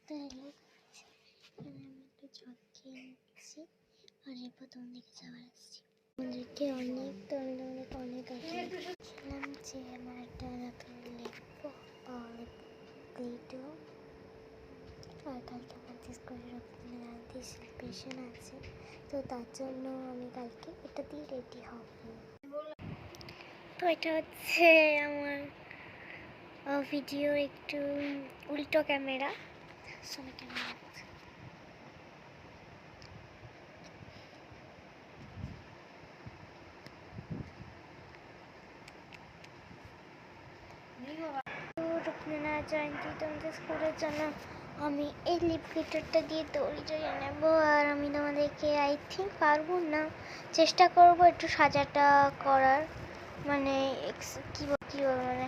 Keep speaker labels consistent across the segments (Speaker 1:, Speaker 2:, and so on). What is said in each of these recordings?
Speaker 1: তাই আমি একটু জল খেয়ে নিচ্ছি আর এরপর তোমাদেরকে যাওয়ার আসছি তোমাদেরকে অনেক অনেক আগে ছিলাম যে আমার একটা নতুন লিখবো আর কালকে আমাদের স্কুলে রবীন্দ্রনাথ সেলিব্রেশন আছে, তো তার জন্য আমি কালকে এটা দিয়ে রেডি হব। তো এটা হচ্ছে আমার ভিডিও একটু উল্টো ক্যামেরা, সবাই ক্যামেরা রবীন্দ্রনাথ জয়ন্তী তোমাদের স্কুলের জন্য আমি এই লিপ গ্লিটারটা দিয়ে দড়ি জড়িয়ে নেব। আর আমি তোমাদেরকে আই থিঙ্ক পারবো না, চেষ্টা করব একটু সাজাটা করার, মানে মানে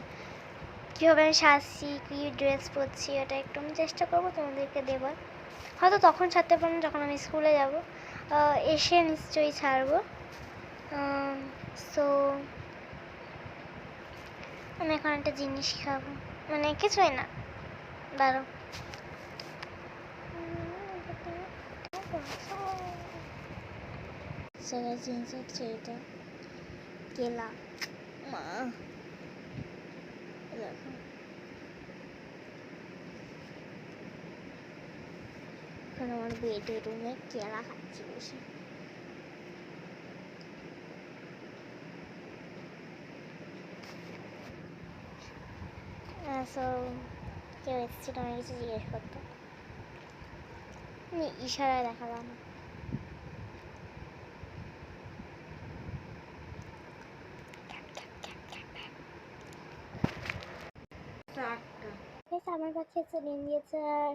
Speaker 1: কীভাবে আমি সাজছি, কী ড্রেস পরছি, ওটা একটু আমি চেষ্টা করবো তোমাদেরকে দেবার। হয়তো তখন ছাড়তে পারবো না, যখন আমি স্কুলে যাব, এসে নিশ্চয়ই ছাড়বো। সো আমি এখন একটা জিনিস খাবো, মানে কিছুই না, দাঁড়াও। জিনিস হচ্ছে এটা কেলা, মা দেখো এখন আমার বেডরুমে কেলা খাচ্ছি বসে। কেউ এসেছিল, আমি কিছু জিজ্ঞেস করতো, আমি ইশারায় দেখালাম। আমার কাছে একটা ডিম দিয়েছে, আর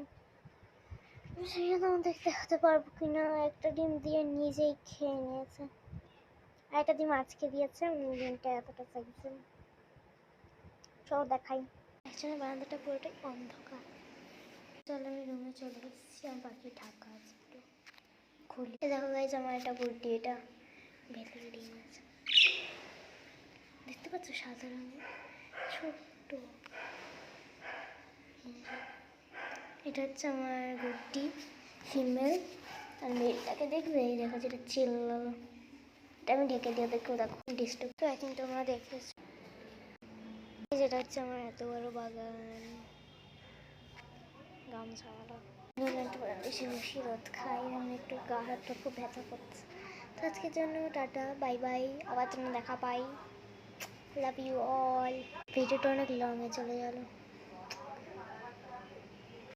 Speaker 1: সেটা তোমাদের দেখাতে পারবো কিনা, একটা ডিম দিয়ে নিজেই খেয়ে নিয়েছে, আর একটা ডিম আজকে দিয়েছে, ডিমটা এতটা চাইছে। চলো দেখাই। একজনের বারান্দাটা পুরোটাই অন্ধকার। চলো আমি রুমে চলে এসেছি, আমার বাকি ঢাকা আছে, একটু খুলি। দেখো গাইজ আমার একটা গুড্ডি, এটা ভেতরে ডিম আছে, দেখতে পাচ্ছ সাদা রঙের ছোট্ট। এটা হচ্ছে আমার গুড্ডি ফিমেল, আর মেলটাকে দেখবে, এই দেখো যেটা চিল্লালো, এটা আমি ঢেকে দিয়ে দেখো, দেখো ডিস্টার্ব। তো এখন তোমরা দেখেছো, যেটা হচ্ছে আমার এত বড় বাগান, গামছাওয়ালা। একটু বেশি বেশি রোদ খাই, আমি একটু গা হাতটা খুব ব্যথা করছে। তো আজকের জন্য টাটা, বাই বাই, আবার তোমরা দেখা পাই, লাভ ইউ অল। ভিডিওটা অনেক লংয়ে চলে গেল।